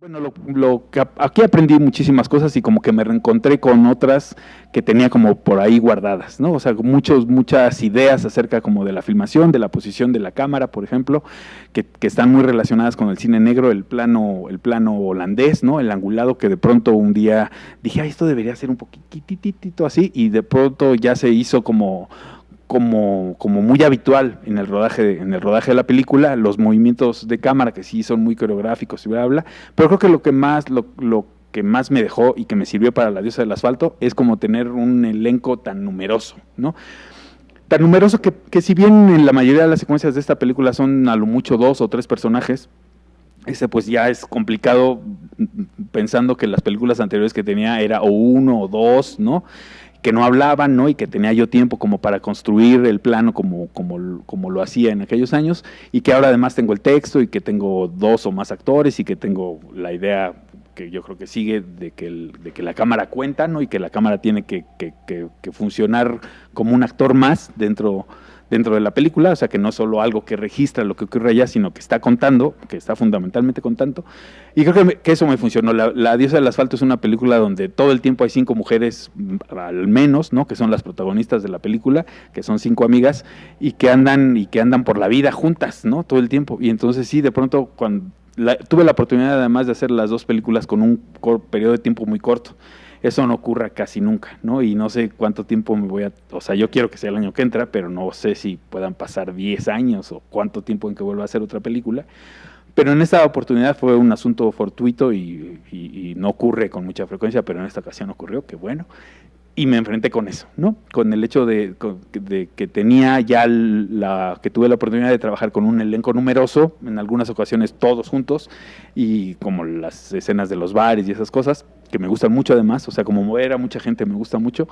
Bueno, aquí aprendí muchísimas cosas y como que me reencontré con otras que tenía como por ahí guardadas, ¿no? O sea, muchas ideas acerca como de la filmación, de la posición de la cámara, por ejemplo, que están muy relacionadas con el cine negro, el plano holandés, ¿no? El angulado, que de pronto un día dije, ay, esto debería ser un poquitito así, y de pronto ya se hizo como muy habitual en el rodaje de la película, los movimientos de cámara que sí son muy coreográficos y bla, bla, pero creo que lo que más me dejó y que me sirvió para La Diosa del Asfalto es como tener un elenco tan numeroso, ¿no? Tan numeroso que si bien en la mayoría de las secuencias de esta película son a lo mucho 2 o 3 personajes, pues ya es complicado pensando que las películas anteriores que tenía era o 1 o 2, ¿no? Que no hablaban, ¿no? Y que tenía yo tiempo como para construir el plano como lo hacía en aquellos años, y que ahora además tengo el texto y que tengo 2 o más actores y que tengo la idea que yo creo que sigue de que la cámara cuenta, ¿no? Y que la cámara tiene que funcionar como un actor más dentro de la película, o sea, que no es solo algo que registra lo que ocurre allá, sino que está contando, que está fundamentalmente contando, y creo que eso me funcionó. La Diosa del Asfalto es una película donde todo el tiempo hay 5 mujeres, al menos, ¿no? Que son las protagonistas de la película, que son 5 amigas, y que andan por la vida juntas, ¿no? Todo el tiempo, y entonces sí, de pronto, tuve la oportunidad además de hacer las 2 películas con un periodo de tiempo muy corto. Eso no ocurra casi nunca, ¿no? Y no sé cuánto tiempo o sea, yo quiero que sea el año que entra, pero no sé si puedan pasar 10 años o cuánto tiempo en que vuelva a hacer otra película. Pero en esta oportunidad fue un asunto fortuito y no ocurre con mucha frecuencia, pero en esta ocasión ocurrió, que bueno. Y me enfrenté con eso, ¿no? Con el hecho de que tenía ya que tuve la oportunidad de trabajar con un elenco numeroso, en algunas ocasiones todos juntos, y como las escenas de los bares y esas cosas, que me gustan mucho además, o sea, como mover a mucha gente me gusta mucho.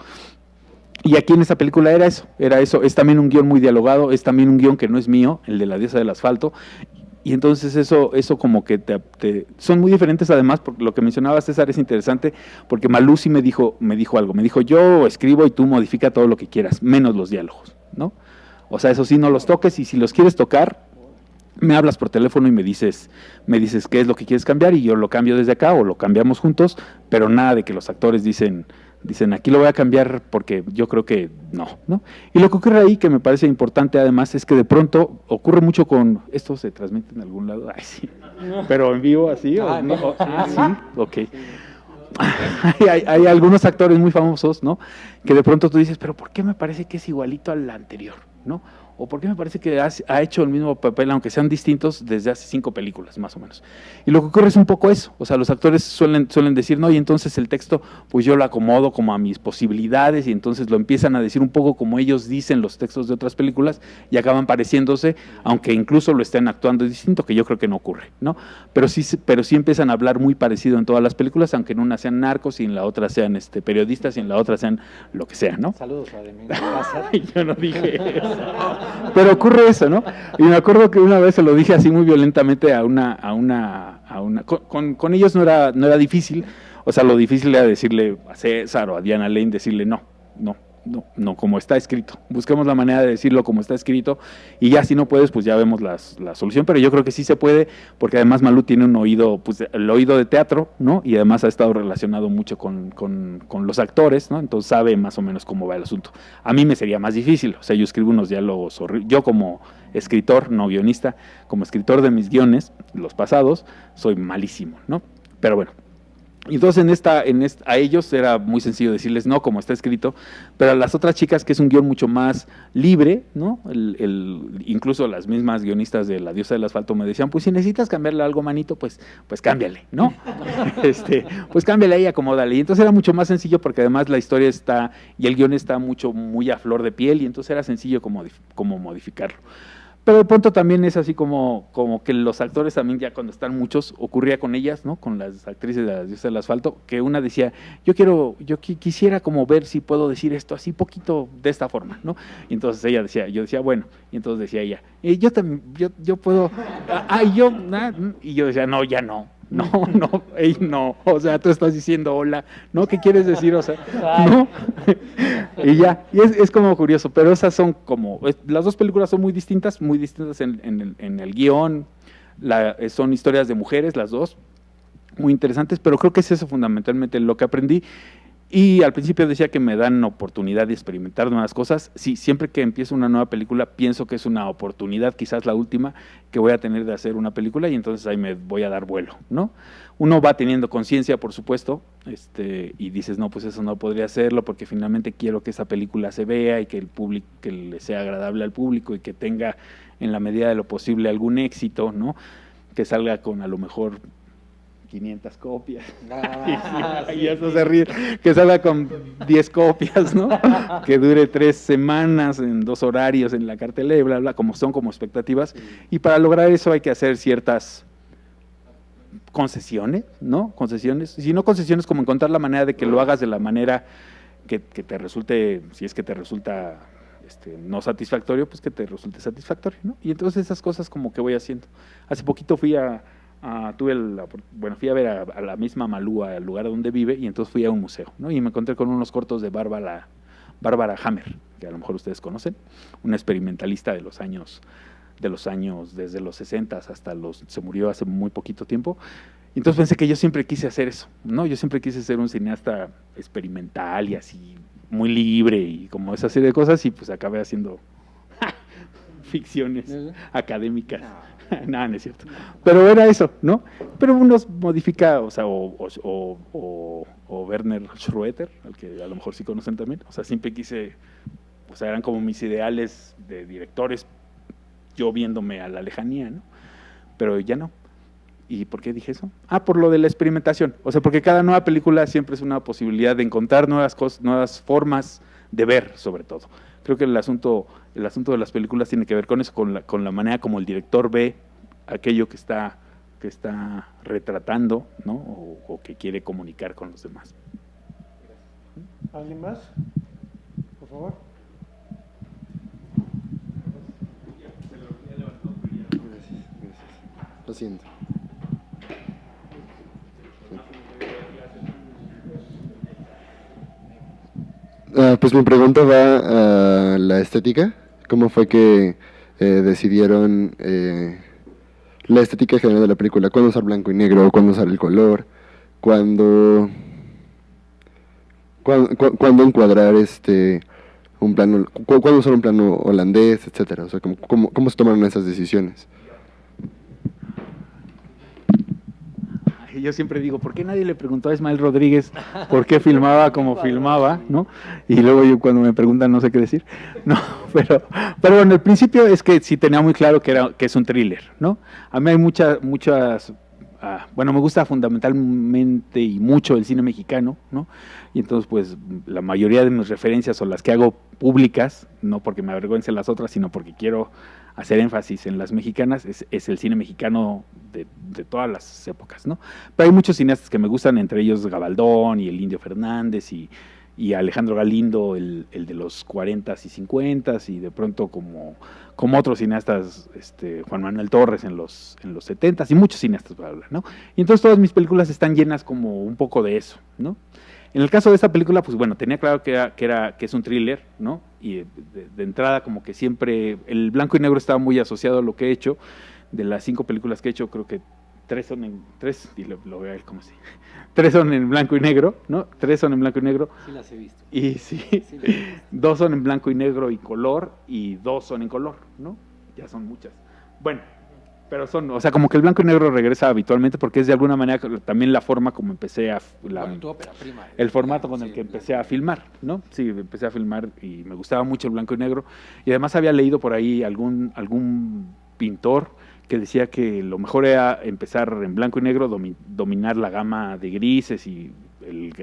Y aquí en esta película era eso, es también un guión muy dialogado, es también un guión que no es mío, el de La Diosa del Asfalto, y entonces eso como que son muy diferentes. Además, porque lo que mencionaba César es interesante, porque Malú sí me dijo algo, me dijo, yo escribo y tú modifica todo lo que quieras, menos los diálogos, ¿no? O sea, eso sí, no los toques, y si los quieres tocar, me hablas por teléfono y me dices qué es lo que quieres cambiar, y yo lo cambio desde acá o lo cambiamos juntos, pero nada de que los actores dicen, aquí lo voy a cambiar porque yo creo que no. Y lo que ocurre ahí, que me parece importante además, es que de pronto ocurre mucho ¿esto se transmite en algún lado? Ay, sí. ¿Pero en vivo así? ¿O no? Sí, ok. Hay algunos actores muy famosos, ¿no? Que de pronto tú dices, pero ¿por qué me parece que es igualito al anterior? ¿No? ¿O por qué me parece que ha hecho el mismo papel, aunque sean distintos, desde hace 5 películas, más o menos? Y lo que ocurre es un poco eso. O sea, los actores suelen decir, no, y entonces el texto, pues yo lo acomodo como a mis posibilidades, y entonces lo empiezan a decir un poco como ellos dicen los textos de otras películas, y acaban pareciéndose, aunque incluso lo estén actuando distinto, que yo creo que no ocurre, ¿no? Pero sí empiezan a hablar muy parecido en todas las películas, aunque en una sean narcos, y en la otra sean periodistas, y en la otra sean lo que sea, ¿no? Saludos a Demián. Yo no dije eso. Pero ocurre eso, ¿no? Y me acuerdo que una vez se lo dije así muy violentamente con ellos no era difícil. O sea, lo difícil era decirle a César o a Diana Lane, decirle no, como está escrito. Busquemos la manera de decirlo como está escrito, y ya si no puedes, pues ya vemos la solución. Pero yo creo que sí se puede, porque además Malú tiene un oído, pues el oído de teatro, ¿no? Y además ha estado relacionado mucho con los actores, ¿no? Entonces sabe más o menos cómo va el asunto. A mí me sería más difícil, o sea, yo escribo unos diálogos horribles. Yo como escritor, no guionista, como escritor de mis guiones, los pasados, soy malísimo, ¿no? Pero bueno. Entonces a ellos era muy sencillo decirles no, como está escrito, pero a las otras chicas, que es un guión mucho más libre, ¿no? Incluso las mismas guionistas de La Diosa del Asfalto me decían, pues si necesitas cambiarle algo, manito, pues cámbiale, ¿no? Pues cámbiale ahí, acomódale. Y entonces era mucho más sencillo, porque además la historia y el guión está muy a flor de piel, y entonces era sencillo como modificarlo. Pero de pronto también es así como que los actores también, ya cuando están muchos, ocurría con ellas, ¿no? Con las actrices de La Diosa del Asfalto, que una decía, yo quisiera como ver si puedo decir esto así poquito de esta forma, ¿no? Y entonces yo decía, bueno, y entonces decía ella, yo también, yo puedo, y yo decía, no, ya no. No, o sea, tú estás diciendo hola, ¿no? ¿Qué quieres decir? O sea, no. Y ya, y es como curioso, pero esas son las 2 películas son muy distintas en el guión, son historias de mujeres las 2, muy interesantes, pero creo que es eso fundamentalmente lo que aprendí. Y al principio decía que me dan oportunidad de experimentar nuevas cosas. Sí, siempre que empiezo una nueva película, pienso que es una oportunidad, quizás la última, que voy a tener de hacer una película y entonces ahí me voy a dar vuelo, ¿no? Uno va teniendo conciencia, por supuesto, y dices, no, pues eso no podría hacerlo porque finalmente quiero que esa película se vea y que el público, que le sea agradable al público y que tenga en la medida de lo posible algún éxito, ¿no? Que salga con a lo mejor 500 copias. Y eso se ríe. Que salga con 10 copias, ¿no? Que dure 3 semanas en 2 horarios en la cartelera y bla, bla, como son como expectativas. Y para lograr eso hay que hacer ciertas concesiones, ¿no? Concesiones. Si no concesiones, como encontrar la manera de que lo hagas de la manera que te resulte, si es que te resulta no satisfactorio, pues que te resulte satisfactorio, ¿no? Y entonces esas cosas como que voy haciendo. Hace poquito fui fui a ver a la misma Malú, al lugar donde vive, y entonces fui a un museo, ¿no? Y me encontré con unos cortos de Bárbara Hammer, que a lo mejor ustedes conocen, una experimentalista de los años, desde los 60 hasta se murió hace muy poquito tiempo. Y entonces pensé que yo siempre quise hacer eso, ¿no? Yo siempre quise ser un cineasta experimental y así, muy libre y como esa serie de cosas, y pues acabé haciendo ficciones académicas. No, no es cierto. Pero era eso, ¿no? Pero uno modifica, o sea, o Werner Schroeter, al que a lo mejor sí conocen también. O sea, siempre quise, o sea, eran como mis ideales de directores, yo viéndome a la lejanía, ¿no? Pero ya no. ¿Y por qué dije eso? Por lo de la experimentación. O sea, porque cada nueva película siempre es una posibilidad de encontrar nuevas cosas, nuevas formas de ver, sobre todo. Creo que el asunto de las películas tiene que ver con eso, con la manera como el director ve aquello que está retratando, ¿no? O que quiere comunicar con los demás. ¿Alguien más? Por favor. Gracias. Lo siento. Pues mi pregunta va a la estética. ¿Cómo fue que decidieron la estética general de la película? ¿Cuándo usar blanco y negro? ¿Cuándo usar el color? ¿Cuándo encuadrar un plano? ¿Cuándo usar un plano holandés, etcétera? O sea, ¿cómo se tomaron esas decisiones? Yo siempre digo, ¿por qué nadie le preguntó a Ismael Rodríguez por qué filmaba como filmaba, ¿no? Y luego yo cuando me preguntan no sé qué decir. No, pero bueno, el principio es que sí tenía muy claro que es un thriller, ¿no? A mí hay muchas, me gusta fundamentalmente y mucho el cine mexicano, ¿no? Y entonces pues la mayoría de mis referencias o las que hago públicas, no porque me avergüencen las otras, sino porque quiero hacer énfasis en las mexicanas, es el cine mexicano de todas las épocas, ¿no? Pero hay muchos cineastas que me gustan, entre ellos Gabaldón y el Indio Fernández y Alejandro Galindo, el de los 40s y 50s, y de pronto como otros cineastas, Juan Manuel Torres en los 70s, y muchos cineastas, ¿no? Y entonces todas mis películas están llenas como un poco de eso, ¿no? En el caso de esta película, pues bueno, tenía claro que es un thriller, ¿no? Y de entrada como que siempre el blanco y negro estaba muy asociado a lo que he hecho. De las 5 películas que he hecho, creo que 3 son lo veo a él como así. 3 son en blanco y negro, ¿no? 3 son en blanco y negro. Sí las he visto. Y sí, 2 son en blanco y negro y color, y 2 son en color, ¿no? Ya son muchas. Bueno, pero o sea, como que el blanco y negro regresa habitualmente porque es de alguna manera también la forma como empecé tu ópera prima. El formato con el que empecé a filmar, ¿no? Sí, empecé a filmar y me gustaba mucho el blanco y negro. Y además había leído por ahí algún pintor que decía que lo mejor era empezar en blanco y negro, dominar la gama de grises y el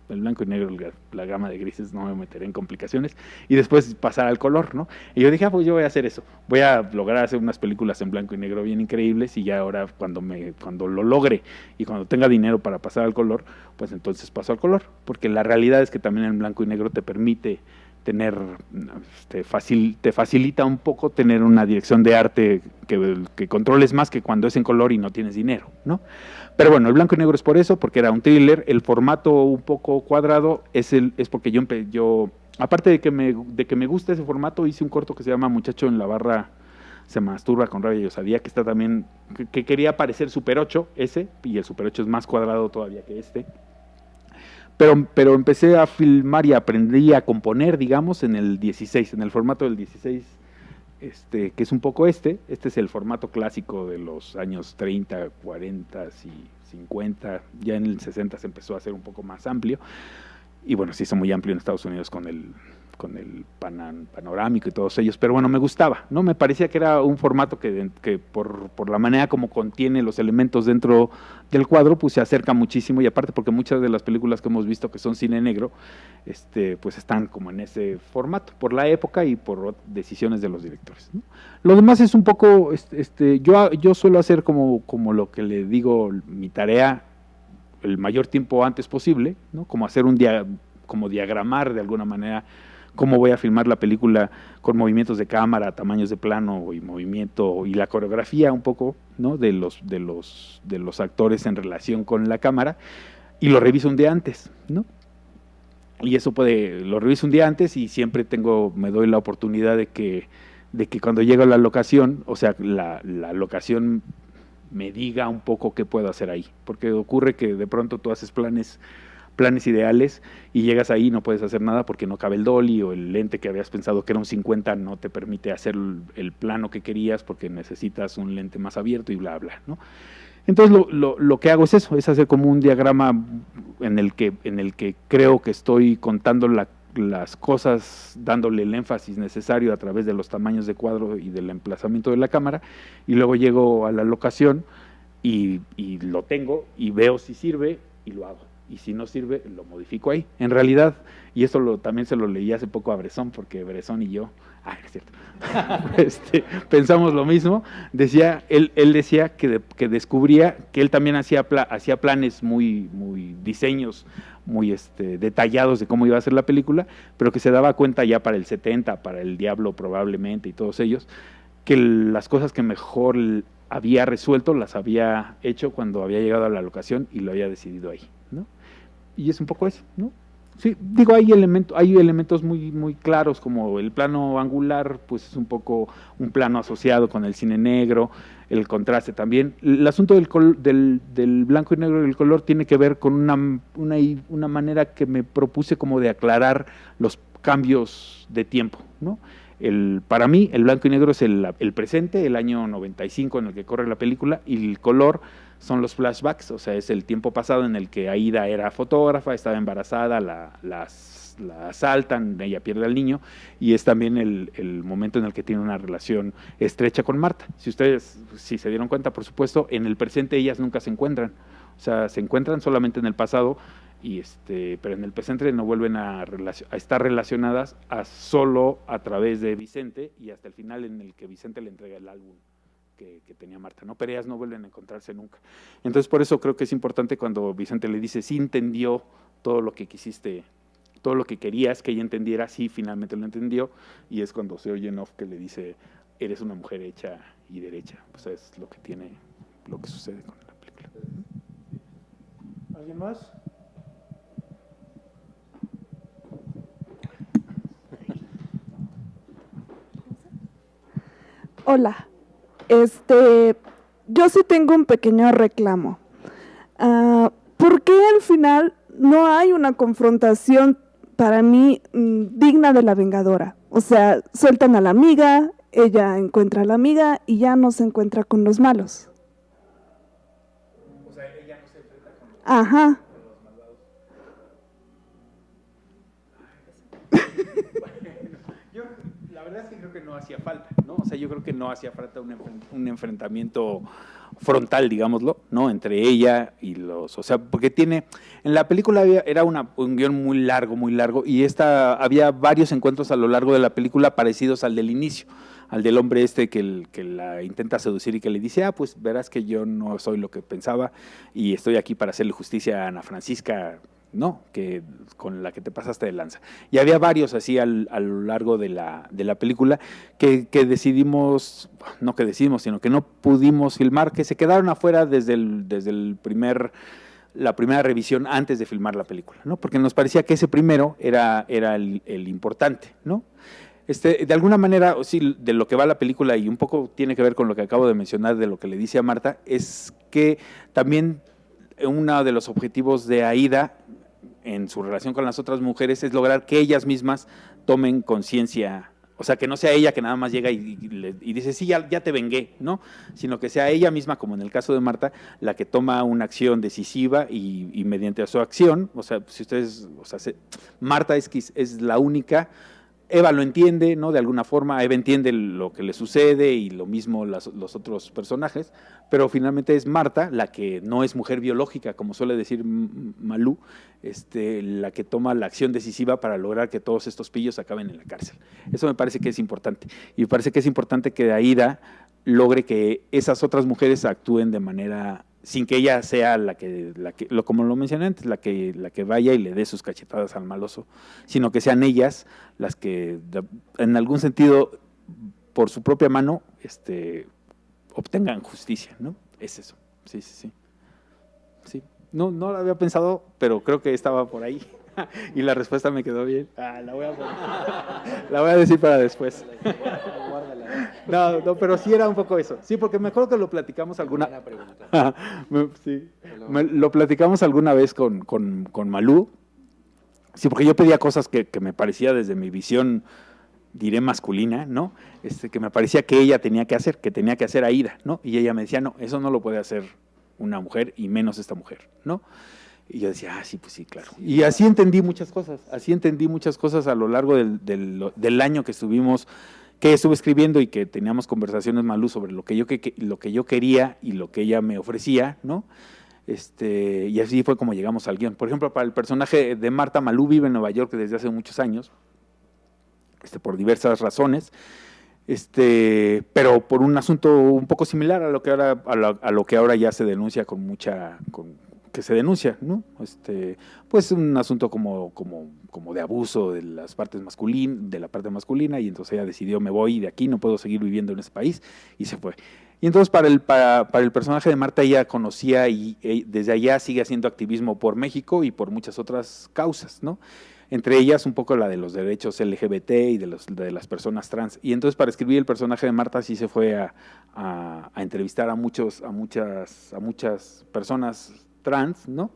blanco y negro, la gama de grises, no me meteré en complicaciones, y después pasar al color, ¿no? Y yo dije, pues yo voy a hacer eso, voy a lograr hacer unas películas en blanco y negro bien increíbles, y ya ahora cuando lo logre y cuando tenga dinero para pasar al color, pues entonces paso al color, porque la realidad es que también en blanco y negro te permite tener, te facilita un poco tener una dirección de arte que controles más que cuando es en color y no tienes dinero, ¿no? Pero bueno, el blanco y negro es por eso, porque era un thriller. El formato un poco cuadrado es porque yo aparte de que me gusta ese formato, hice un corto que se llama Muchacho en la barra Se masturba con rabia y osadía, que está también, que quería parecer Super 8, ese, y el Super 8 es más cuadrado todavía que este. Pero empecé a filmar y aprendí a componer, digamos, en el 16, en el formato del 16, que es un poco este es el formato clásico de los años 30, 40 y 50, ya en el 60 se empezó a hacer un poco más amplio, y bueno, se hizo muy amplio en Estados Unidos con el panorámico y todos ellos, pero bueno, me gustaba, ¿no? Me parecía que era un formato que por la manera como contiene los elementos dentro del cuadro, pues se acerca muchísimo, y aparte porque muchas de las películas que hemos visto que son cine negro, pues están como en ese formato, por la época y por decisiones de los directores, ¿no? Lo demás es un poco, yo suelo hacer como lo que le digo, mi tarea, el mayor tiempo antes posible, ¿no? Como hacer como diagramar de alguna manera cómo voy a filmar la película con movimientos de cámara, tamaños de plano y movimiento y la coreografía un poco, ¿no? de los actores en relación con la cámara, y lo reviso un día antes, ¿no? Y eso lo reviso un día antes, y siempre me doy la oportunidad de que cuando llego a la locación, o sea, la locación me diga un poco qué puedo hacer ahí, porque ocurre que de pronto tú haces planes ideales y llegas ahí y no puedes hacer nada porque no cabe el dolly, o el lente que habías pensado que era un 50 no te permite hacer el plano que querías porque necesitas un lente más abierto y bla, bla, ¿no? Entonces lo que hago es eso, es hacer como un diagrama en el que creo que estoy contando las cosas, dándole el énfasis necesario a través de los tamaños de cuadro y del emplazamiento de la cámara, y luego llego a la locación y lo tengo y veo si sirve y lo hago. Y si no sirve, lo modifico ahí. En realidad, y esto también se lo leí hace poco a Bresson, porque Bresson y yo, es cierto, pensamos lo mismo. Él decía que descubría que él también hacía planes muy diseños muy detallados de cómo iba a ser la película, pero que se daba cuenta ya para el 70, para El Diablo probablemente y todos ellos, que las cosas que mejor había resuelto las había hecho cuando había llegado a la locación y lo había decidido ahí, ¿no? Y es un poco eso, ¿no? Sí, digo, hay elementos muy claros, como el plano angular, pues es un poco un plano asociado con el cine negro, el contraste también. El asunto del blanco y negro y el color tiene que ver con una manera que me propuse como de aclarar los cambios de tiempo, ¿no? Para mí, el blanco y negro es el presente, el año 95 en el que corre la película, y el color son los flashbacks, o sea, es el tiempo pasado en el que Aida era fotógrafa, estaba embarazada, la asaltan, ella pierde al niño, y es también el momento en el que tiene una relación estrecha con Marta. Si se dieron cuenta, por supuesto, en el presente ellas nunca se encuentran, o sea, se encuentran solamente en el pasado, pero en el presente no vuelven a estar relacionadas solo a través de Vicente, y hasta el final en el que Vicente le entrega el álbum que tenía Marta, ¿no? Pero ellas no vuelven a encontrarse nunca. Entonces, por eso creo que es importante cuando Vicente le dice, sí entendió todo lo que quisiste, todo lo que querías que ella entendiera, sí, finalmente lo entendió, y es cuando se oye en off que le dice, eres una mujer hecha y derecha. Pues es lo que sucede con la película. ¿Alguien más? Hola, yo sí tengo un pequeño reclamo. ¿Por qué al final no hay una confrontación para mí digna de la Vengadora? O sea, sueltan a la amiga, ella encuentra a la amiga y ya no se encuentra con los malos. O sea, ella no se enfrenta con los Ajá. malvados. Yo la verdad es que creo que no hacía falta, ¿no? O sea, yo creo que no hacía falta un enfrentamiento frontal, digámoslo, ¿no? Entre ella y o sea, porque en la película era un guión muy largo, y había varios encuentros a lo largo de la película parecidos al del inicio, al del hombre que la intenta seducir y que le dice, pues verás que yo no soy lo que pensaba y estoy aquí para hacerle justicia a Ana Francisca, no, con la que te pasaste de lanza. Y había varios así a lo largo de la película que decidimos, sino que no pudimos filmar, que se quedaron afuera desde la primera revisión antes de filmar la película, ¿no? Porque nos parecía que ese primero era el importante, ¿no? De alguna manera, sí, de lo que va la película y un poco tiene que ver con lo que acabo de mencionar de lo que le dice a Marta, es que también uno de los objetivos de Aída en su relación con las otras mujeres es lograr que ellas mismas tomen conciencia, o sea, que no sea ella que nada más llega y dice, sí, ya te vengué, ¿no? Sino que sea ella misma, como en el caso de Marta, la que toma una acción decisiva y mediante su acción, o sea, si ustedes, o sea, Marta es la única. Eva lo entiende, ¿no? De alguna forma, Eva entiende lo que le sucede y lo mismo los otros personajes, pero finalmente es Marta, la que no es mujer biológica, como suele decir Malú, la que toma la acción decisiva para lograr que todos estos pillos acaben en la cárcel. Eso me parece que es importante. Y me parece que es importante que Aída logre que esas otras mujeres actúen de manera sin que ella sea como lo mencioné antes, la que vaya y le dé sus cachetadas al maloso, sino que sean ellas las que, en algún sentido, por su propia mano, obtengan justicia, ¿no? Es eso, sí. Sí. No lo había pensado, pero creo que estaba por ahí. Y la respuesta me quedó bien. La voy a decir para después. No, pero sí era un poco eso. Sí, porque me acuerdo que lo platicamos lo platicamos alguna vez con Malú. Sí, porque yo pedía cosas que me parecía desde mi visión, diré masculina, ¿no? Que me parecía que ella tenía que hacer Aída, ¿no? Y ella me decía, no, eso no lo puede hacer una mujer y menos esta mujer, ¿no? Y yo decía, sí, pues sí, claro. Y así entendí muchas cosas a lo largo del año que estuve escribiendo y que teníamos conversaciones, Malú, sobre lo que yo quería y lo que ella me ofrecía, ¿no? Y así fue como llegamos al guión. Por ejemplo, para el personaje de Marta, Malú vive en Nueva York desde hace muchos años, por diversas razones, pero por un asunto un poco similar a lo que ahora ya se denuncia que se denuncia, ¿no? Pues un asunto como de abuso de la parte masculina, y entonces ella decidió, me voy de aquí, no puedo seguir viviendo en ese país, y se fue. Y entonces para el personaje de Marta, ella conocía y desde allá sigue haciendo activismo por México y por muchas otras causas, ¿no? Entre ellas un poco la de los derechos LGBT y de las personas trans. Y entonces para escribir el personaje de Marta sí se fue a entrevistar a muchas personas trans, ¿no?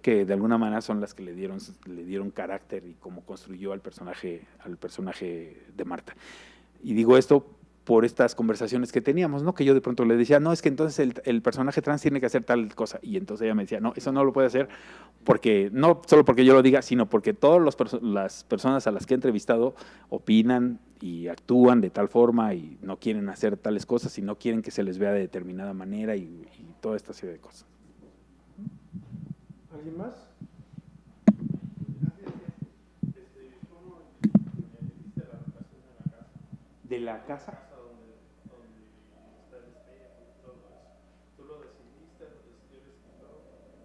Que de alguna manera son las que le dieron carácter y cómo construyó al personaje de Marta. Y digo esto por estas conversaciones que teníamos, ¿no? Que yo de pronto le decía, no, es que entonces el personaje trans tiene que hacer tal cosa. Y entonces ella me decía, no, eso no lo puede hacer, porque no solo porque yo lo diga, sino porque todas las personas a las que he entrevistado opinan y actúan de tal forma y no quieren hacer tales cosas y no quieren que se les vea de determinada manera y toda esta serie de cosas. ¿Alguien más? ¿De la casa?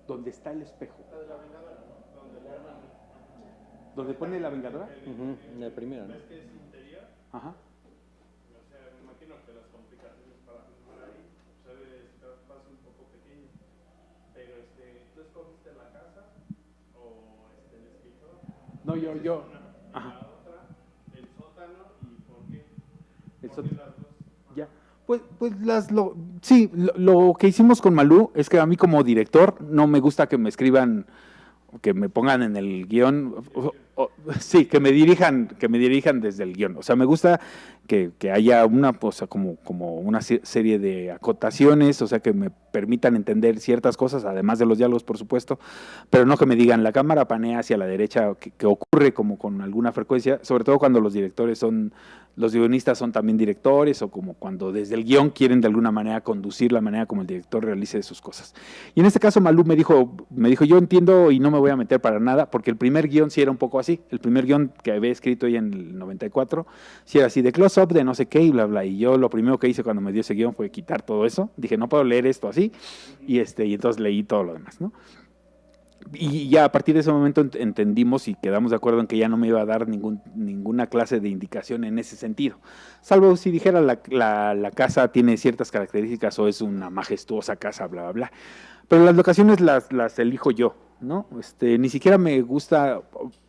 ¿Dónde está el espejo? ¿Dónde pone la Vengadora? La primera, ¿no? Ajá. O sea, me imagino que las complicaciones para filmar ahí, pues el espacio un poco pequeño. Pero, ¿tú escogiste la casa o el escritor? No, yo. Ajá. La otra, el sótano, ¿y por qué? El ¿Por qué las dos? Ya. Pues lo que hicimos con Malú es que a mí como director no me gusta que me escriban, que me pongan en el guión, sí, que me dirijan desde el guión. O sea, me gusta que haya una cosa como una serie de acotaciones, o sea, que me permitan entender ciertas cosas, además de los diálogos, por supuesto, pero no que me digan la cámara panea hacia la derecha, que ocurre como con alguna frecuencia, sobre todo cuando los guionistas son también directores, o como cuando desde el guión quieren de alguna manera conducir la manera como el director realice sus cosas. Y en este caso Malú me dijo, yo entiendo y no me voy a meter para nada, porque el primer guión sí era un poco así. El primer guión que había escrito ella en el 94, sí era así de close-up, de no sé qué y bla, bla. Y yo lo primero que hice cuando me dio ese guión fue quitar todo eso. Dije, no puedo leer esto así. Y entonces leí todo lo demás, ¿no? Y ya a partir de ese momento entendimos y quedamos de acuerdo en que ya no me iba a dar ninguna clase de indicación en ese sentido. Salvo si dijera la casa tiene ciertas características o es una majestuosa casa, bla, bla, bla. Pero las locaciones las elijo yo. ¿no? Ni siquiera me gusta,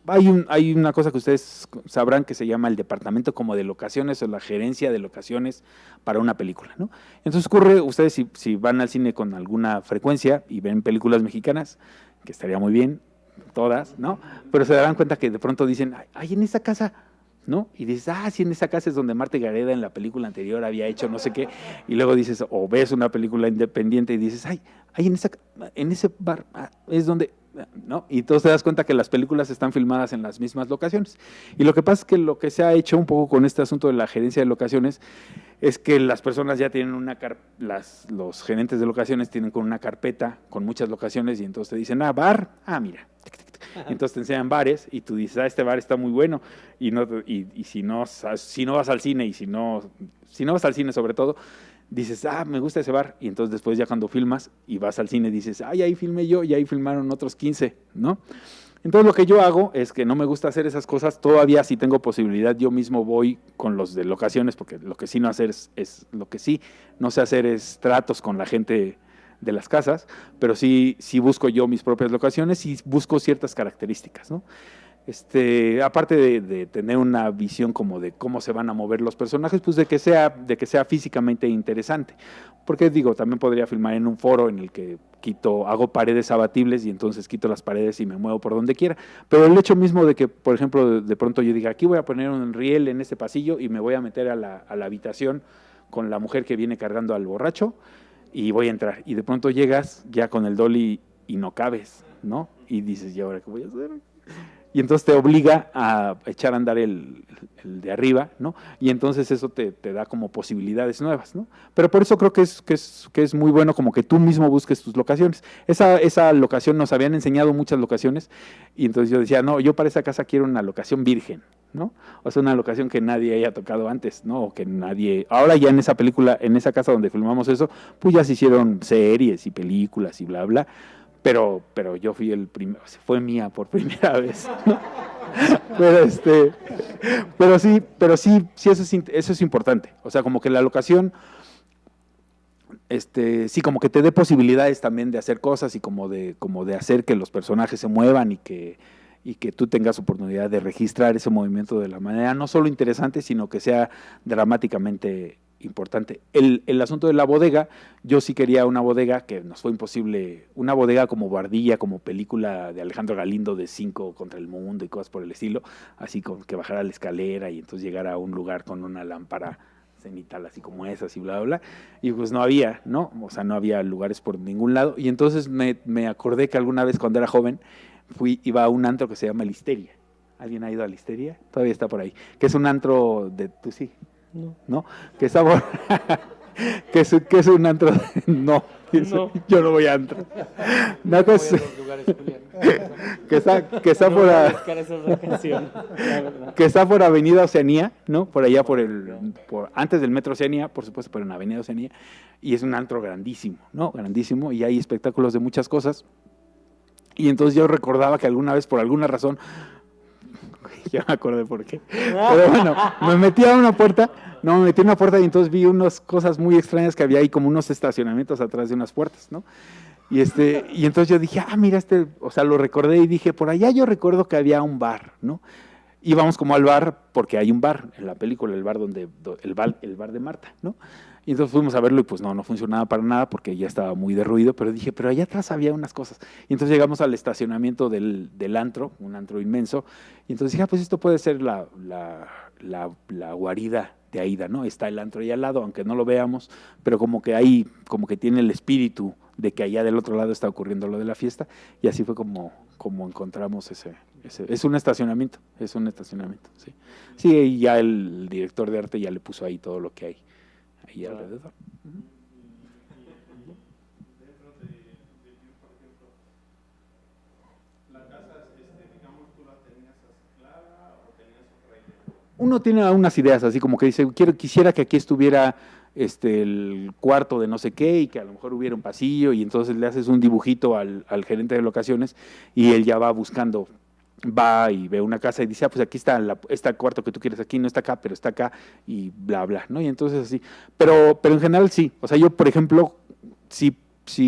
hay una cosa que ustedes sabrán que se llama el departamento como de locaciones o la gerencia de locaciones para una película, ¿no? Entonces ocurre, ustedes si van al cine con alguna frecuencia y ven películas mexicanas, que estaría muy bien, todas, ¿no? Pero se darán cuenta que de pronto dicen, ay, en esa casa, ¿no? Y dices, sí, en esa casa es donde Marta Gareda en la película anterior había hecho no sé qué, y luego dices, o ves una película independiente y dices, ay, en ese bar es donde, ¿no? Y entonces te das cuenta que las películas están filmadas en las mismas locaciones. Y lo que pasa es que lo que se ha hecho un poco con este asunto de la gerencia de locaciones es que las personas ya tienen los gerentes de locaciones tienen con una carpeta con muchas locaciones y entonces te dicen, bar, mira. Entonces te enseñan bares y tú dices, este bar está muy bueno y si no vas al cine y si no vas al cine sobre todo, dices, me gusta ese bar, y entonces después ya cuando filmas y vas al cine dices, ahí filmé yo y ahí filmaron otros 15, ¿no? Entonces lo que yo hago es que no me gusta hacer esas cosas, todavía si tengo posibilidad yo mismo voy con los de locaciones, porque lo que sí no hacer lo que sí no sé hacer es tratos con la gente de las casas, pero sí busco yo mis propias locaciones y busco ciertas características, ¿no? Aparte de tener una visión como de cómo se van a mover los personajes, pues de que sea físicamente interesante. Porque digo, también podría filmar en un foro en el que hago paredes abatibles y entonces quito las paredes y me muevo por donde quiera. Pero el hecho mismo de que, por ejemplo, de pronto yo diga, aquí voy a poner un riel en este pasillo y me voy a meter a la habitación con la mujer que viene cargando al borracho y voy a entrar. Y de pronto llegas ya con el dolly y no cabes, ¿no? Y dices, ¿y ahora qué voy a hacer? Y entonces te obliga a echar a andar el de arriba, ¿no? Y entonces eso te da como posibilidades nuevas, ¿no? Pero por eso creo que es muy bueno como que tú mismo busques tus locaciones. Esa locación, nos habían enseñado muchas locaciones, y entonces yo decía, no, yo para esa casa quiero una locación virgen, ¿no? O sea, una locación que nadie haya tocado antes, ¿no? O que nadie... Ahora ya en esa película, en esa casa donde filmamos eso, pues ya se hicieron series y películas y bla, bla. Pero yo fui el primero, fue mía por primera vez, ¿no? Pero sí, eso es importante. O sea, como que la locación, sí, como que te dé posibilidades también de hacer cosas y como de hacer que los personajes se muevan y que tú tengas oportunidad de registrar ese movimiento de la manera no solo interesante, sino que sea dramáticamente importante. El asunto de la bodega, yo sí quería una bodega que nos fue imposible, una bodega como Bardilla, como película de Alejandro Galindo de 5 contra el mundo y cosas por el estilo, así con que bajara la escalera y entonces llegara a un lugar con una lámpara cenital así como esas y bla, bla, bla, y pues no había, ¿no? O sea, no había lugares por ningún lado, y entonces me acordé que alguna vez cuando era joven iba a un antro que se llama El Histeria. ¿Alguien ha ido a La Histeria? Todavía está por ahí. Que es un antro de... ¿Tú sí? ¿No? Que está por... que es un antro... No, yo no voy a antro. No, que está por Avenida Oceanía, ¿no? Por allá antes del Metro Oceanía, por supuesto, por en Avenida Oceanía, y es un antro grandísimo, ¿no? Grandísimo, y hay espectáculos de muchas cosas. Y entonces yo recordaba que alguna vez, por alguna razón, ya me acordé por qué, pero bueno, me metí a una puerta y entonces vi unas cosas muy extrañas que había ahí, como unos estacionamientos atrás de unas puertas, ¿no? Y entonces yo dije, mira, o sea, lo recordé y dije, por allá yo recuerdo que había un bar, ¿no? Íbamos como al bar, porque hay un bar en la película, el bar el bar de Marta, ¿no? Y entonces fuimos a verlo y pues no funcionaba para nada porque ya estaba muy derruido, pero dije, pero allá atrás había unas cosas. Y entonces llegamos al estacionamiento del antro, un antro inmenso, y entonces dije, pues esto puede ser la guarida de Aída, ¿no? Está el antro ahí al lado, aunque no lo veamos, pero como que ahí, como que tiene el espíritu de que allá del otro lado está ocurriendo lo de la fiesta, y así fue como encontramos ese es un estacionamiento, sí. Sí, y ya el director de arte ya le puso ahí todo lo que hay ahí alrededor. Dentro de ti, por ejemplo, la casa, digamos, ¿tú la tenías así clara o tenías otra idea? Uno tiene unas ideas así como que dice, quisiera que aquí estuviera el cuarto de no sé qué y que a lo mejor hubiera un pasillo, y entonces le haces un dibujito al gerente de locaciones y él ya va y ve una casa y dice, pues aquí está el cuarto que tú quieres aquí, no está acá, pero está acá, y bla, bla, ¿no? Y entonces así. Pero en general sí. O sea, yo, por ejemplo, sí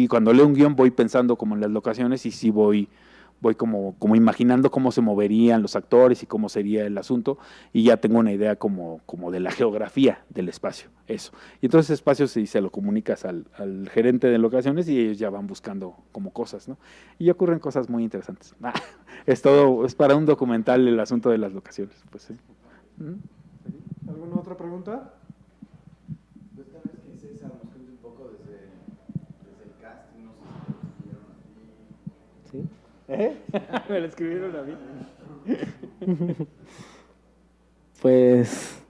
cuando leo un guión voy pensando como en las locaciones y sí voy voy como imaginando cómo se moverían los actores y cómo sería el asunto, y ya tengo una idea como de la geografía del espacio, eso. Y entonces ese espacio se lo comunicas al gerente de locaciones y ellos ya van buscando como cosas, ¿no? Y ocurren cosas muy interesantes. Es para un documental el asunto de las locaciones, pues sí. ¿Alguna otra pregunta? Pues tal vez que César nos cuente un poco desde el casting, no sé si te lo escribieron a ti. ¿Sí? Me lo escribieron a mí. Pues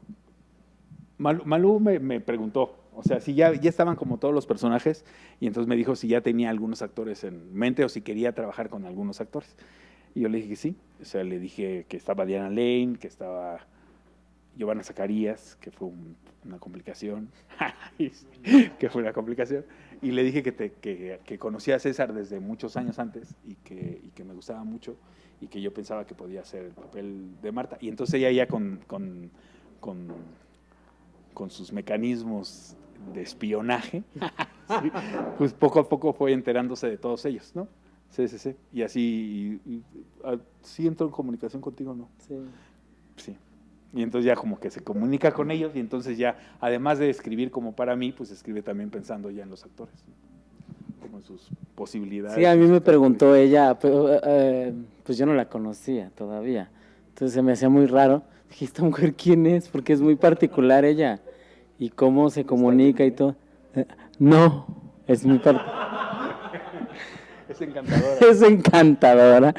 Malú me preguntó, o sea, si ya estaban como todos los personajes, y entonces me dijo si ya tenía algunos actores en mente o si quería trabajar con algunos actores. Y yo le dije que sí, o sea, le dije que estaba Diana Lane, que estaba Giovanna Zacarías, que fue una complicación, que fue una complicación, y le dije que conocía a César desde muchos años antes y que me gustaba mucho y que yo pensaba que podía hacer el papel de Marta. Y entonces ella ya con sus mecanismos de espionaje, sí, pues poco a poco fue enterándose de todos ellos, ¿no? Sí. Y así, ¿sí entró en comunicación contigo, no? sí. Sí. Y entonces ya como que se comunica con ellos y entonces ya, además de escribir como para mí, pues escribe también pensando ya en los actores, ¿no? Como en sus posibilidades. Sí, a mí me preguntó ella, pero, pues yo no la conocía todavía. Entonces se me hacía muy raro. Dije, ¿esta mujer quién es? Porque es muy particular ella. Y cómo se comunica y todo. No, es muy Es encantadora. es encantadora.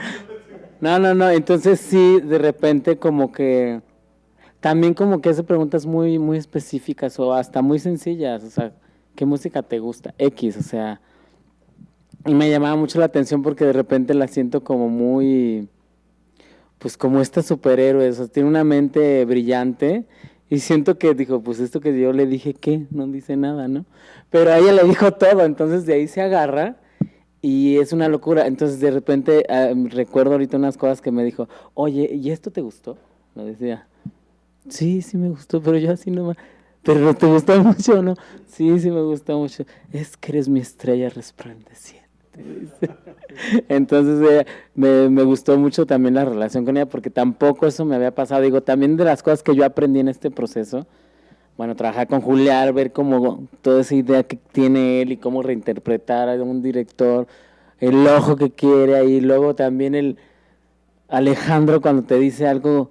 No. Entonces sí, de repente como que también como que hace preguntas muy, muy específicas o hasta muy sencillas. O sea, ¿qué música te gusta? X, o sea. Y me llamaba mucho la atención porque de repente la siento como muy, pues como esta superhéroe, o sea, tiene una mente brillante y siento que dijo, pues esto que yo le dije, ¿qué? No dice nada, ¿no? Pero a ella le dijo todo, entonces de ahí se agarra y es una locura. Entonces de repente recuerdo ahorita unas cosas que me dijo, oye, ¿y esto te gustó? Me decía, sí me gustó, pero yo así nomás. ¿Pero no te gustó mucho o no? Sí me gustó mucho. Es que eres mi estrella resplandeciente. Entonces me gustó mucho también la relación con ella porque tampoco eso me había pasado. Digo, también de las cosas que yo aprendí en este proceso, bueno, trabajar con Julián, ver cómo toda esa idea que tiene él y cómo reinterpretar a un director, el ojo que quiere ahí, luego también el Alejandro cuando te dice algo,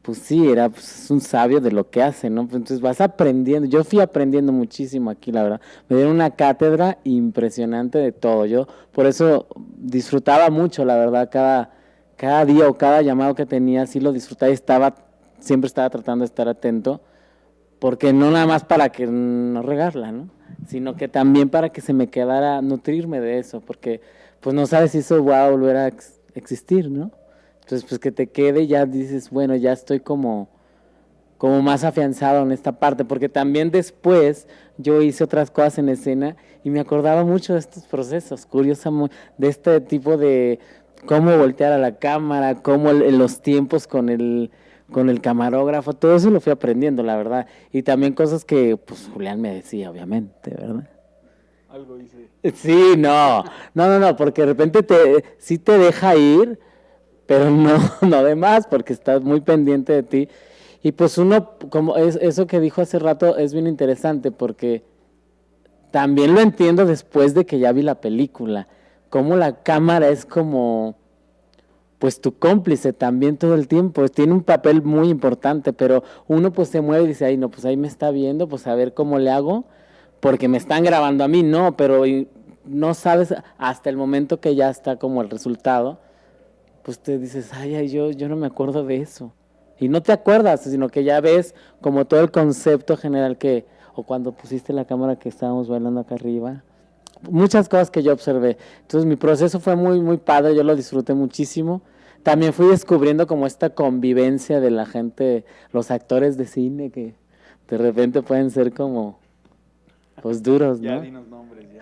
pues sí, es un sabio de lo que hace, ¿no? Entonces vas aprendiendo, yo fui aprendiendo muchísimo aquí, la verdad. Me dieron una cátedra impresionante de todo, yo por eso disfrutaba mucho, la verdad, cada día o cada llamado que tenía, sí lo disfrutaba y siempre estaba tratando de estar atento, porque no nada más para que no regarla, ¿no? Sino que también para que se me quedara, nutrirme de eso, porque pues no sabes si eso va a volver a existir, ¿no? Entonces, pues que te quede y ya dices, bueno, ya estoy como más afianzado en esta parte, porque también después yo hice otras cosas en escena y me acordaba mucho de estos procesos, de este tipo de cómo voltear a la cámara, cómo los tiempos con el camarógrafo, todo eso lo fui aprendiendo, la verdad. Y también cosas que, pues, Julián me decía, obviamente, ¿verdad? Algo hice. Sí, no, porque de repente sí te deja ir, pero no de más, porque estás muy pendiente de ti. Y pues uno, como eso que dijo hace rato, es bien interesante, porque también lo entiendo después de que ya vi la película, cómo la cámara es como, pues tu cómplice también todo el tiempo, tiene un papel muy importante, pero uno pues se mueve y dice, ay no, pues ahí me está viendo, pues a ver cómo le hago, porque me están grabando a mí, no, pero no sabes hasta el momento que ya está como el resultado, pues te dices, ay, yo no me acuerdo de eso. Y no te acuerdas, sino que ya ves como todo el concepto general o cuando pusiste la cámara que estábamos bailando acá arriba, muchas cosas que yo observé. Entonces mi proceso fue muy, muy padre, yo lo disfruté muchísimo. También fui descubriendo como esta convivencia de la gente, los actores de cine que de repente pueden ser como, pues duros, ¿no? Ya dinos nombres, ya.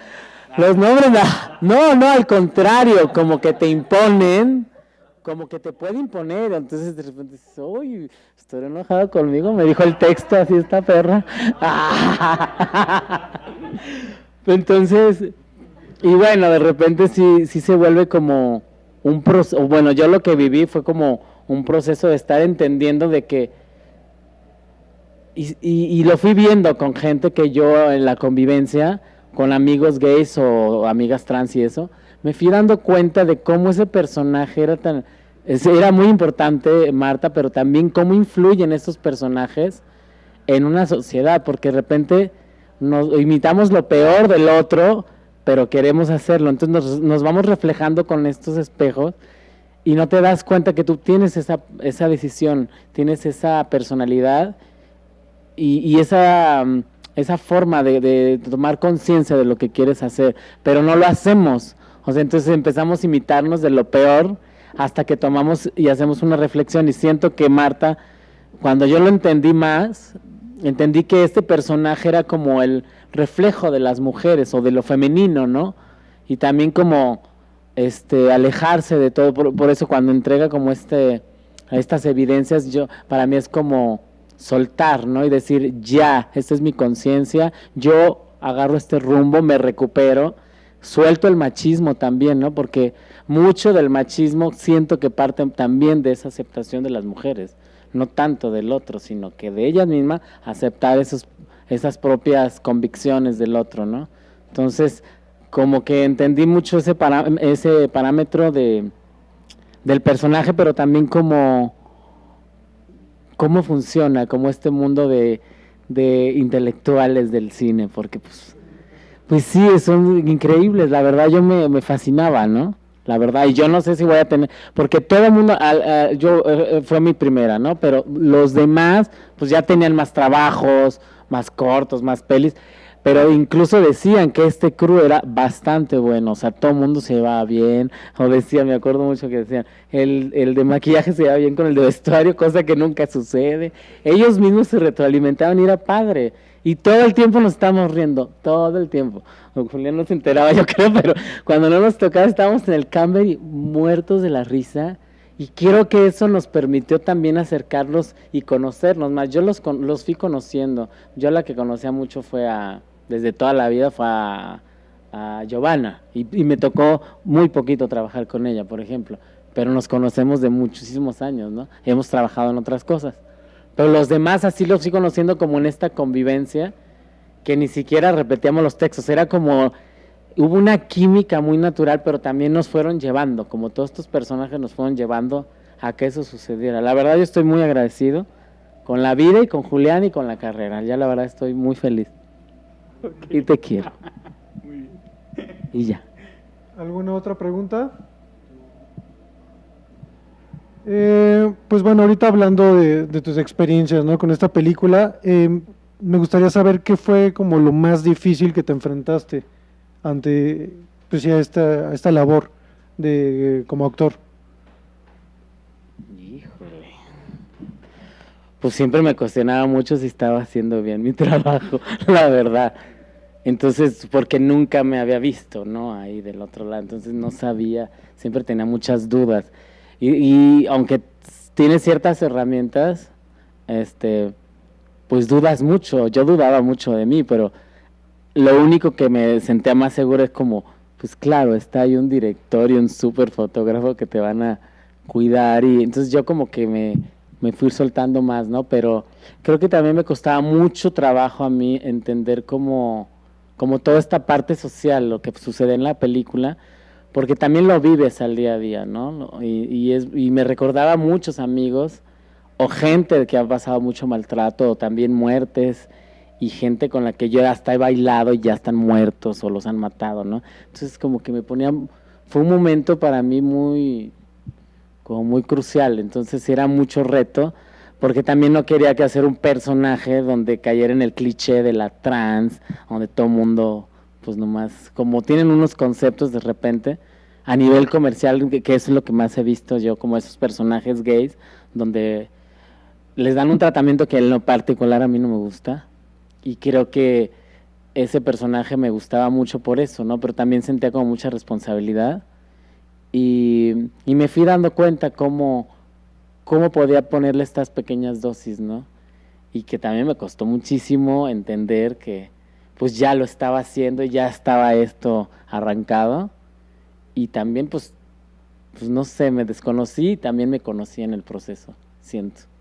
Los nombres, no, al contrario, como que te imponen, como que te puede imponer, entonces de repente dices, uy, estoy enojado conmigo, me dijo el texto así esta perra. Entonces, y bueno, de repente sí se vuelve como bueno, yo lo que viví fue como un proceso de estar entendiendo de que, y lo fui viendo con gente que yo en la convivencia, con amigos gays o amigas trans y eso, me fui dando cuenta de cómo ese personaje era muy importante, Marta, pero también cómo influyen estos personajes en una sociedad, porque de repente nos imitamos lo peor del otro, pero queremos hacerlo, entonces nos vamos reflejando con estos espejos y no te das cuenta que tú tienes esa decisión, tienes esa personalidad y esa forma de tomar conciencia de lo que quieres hacer, pero no lo hacemos. O sea, entonces empezamos a imitarnos de lo peor hasta que tomamos y hacemos una reflexión. Y siento que Marta, cuando yo lo entendí más, entendí que este personaje era como el reflejo de las mujeres o de lo femenino, ¿no? Y también como alejarse de todo. Por eso cuando entrega como estas evidencias, para mí es como soltar, ¿no? Y decir, ya, esta es mi conciencia, yo agarro este rumbo, me recupero, suelto el machismo también, ¿no? Porque mucho del machismo siento que parte también de esa aceptación de las mujeres, no tanto del otro, sino que de ellas mismas aceptar esas propias convicciones del otro, ¿no? Entonces, como que entendí mucho ese parámetro del personaje, pero también cómo funciona, como este mundo de intelectuales del cine, porque pues sí, son increíbles, la verdad yo me fascinaba, ¿no? La verdad, y yo no sé si voy a tener, porque todo el mundo, fue mi primera, ¿no? Pero los demás, pues ya tenían más trabajos, más cortos, más pelis, pero incluso decían que este crew era bastante bueno, o sea, todo el mundo se llevaba bien, o decían, me acuerdo mucho que decían, el de maquillaje se llevaba bien con el de vestuario, cosa que nunca sucede, ellos mismos se retroalimentaban y era padre, y todo el tiempo nos estábamos riendo, todo el tiempo. Julián no se enteraba, yo creo, pero cuando no nos tocaba estábamos en el camper y muertos de la risa, y creo que eso nos permitió también acercarlos y conocernos más. Yo los fui conociendo, yo la que conocía mucho desde toda la vida fue a Giovanna, y me tocó muy poquito trabajar con ella, por ejemplo, pero nos conocemos de muchísimos años, ¿no? Hemos trabajado en otras cosas. Pero los demás así los fui conociendo como en esta convivencia, que ni siquiera repetíamos los textos, era como, hubo una química muy natural, pero también nos fueron llevando, como todos estos personajes nos fueron llevando a que eso sucediera. La verdad yo estoy muy agradecido con la vida y con Julián y con la carrera, ya la verdad estoy muy feliz. Okay. Y te quiero. Muy bien. Y ya. ¿Alguna otra pregunta? Pues bueno, ahorita hablando de tus experiencias, ¿no? Con esta película, me gustaría saber qué fue como lo más difícil que te enfrentaste ante pues ya esta labor como actor. Híjole. Pues siempre me cuestionaba mucho si estaba haciendo bien mi trabajo, la verdad. Entonces, porque nunca me había visto, ¿no? Ahí del otro lado, entonces no sabía, siempre tenía muchas dudas. Y aunque tiene ciertas herramientas, pues dudas mucho. Yo dudaba mucho de mí, pero lo único que me sentía más seguro es como, pues claro, está ahí un director y un súper fotógrafo que te van a cuidar. Y entonces yo como que me fui soltando más, ¿no? Pero creo que también me costaba mucho trabajo a mí entender como toda esta parte social, lo que sucede en la película, porque también lo vives al día a día, ¿no? Y me recordaba a muchos amigos o gente que ha pasado mucho maltrato o también muertes y gente con la que yo hasta he bailado y ya están muertos o los han matado, ¿no? Entonces como que fue un momento para mí muy crucial, entonces era mucho reto porque también no quería que hacer un personaje donde cayera en el cliché de la trans, donde todo el mundo pues nomás, como tienen unos conceptos de repente, a nivel comercial, que eso es lo que más he visto yo, como esos personajes gays, donde les dan un tratamiento que en lo particular a mí no me gusta, y creo que ese personaje me gustaba mucho por eso, ¿no? Pero también sentía como mucha responsabilidad, y me fui dando cuenta cómo podía ponerle estas pequeñas dosis, ¿no? Y que también me costó muchísimo entender que pues ya lo estaba haciendo y ya estaba esto arrancado, y también pues pues no sé, me desconocí y también me conocí en el proceso, siento.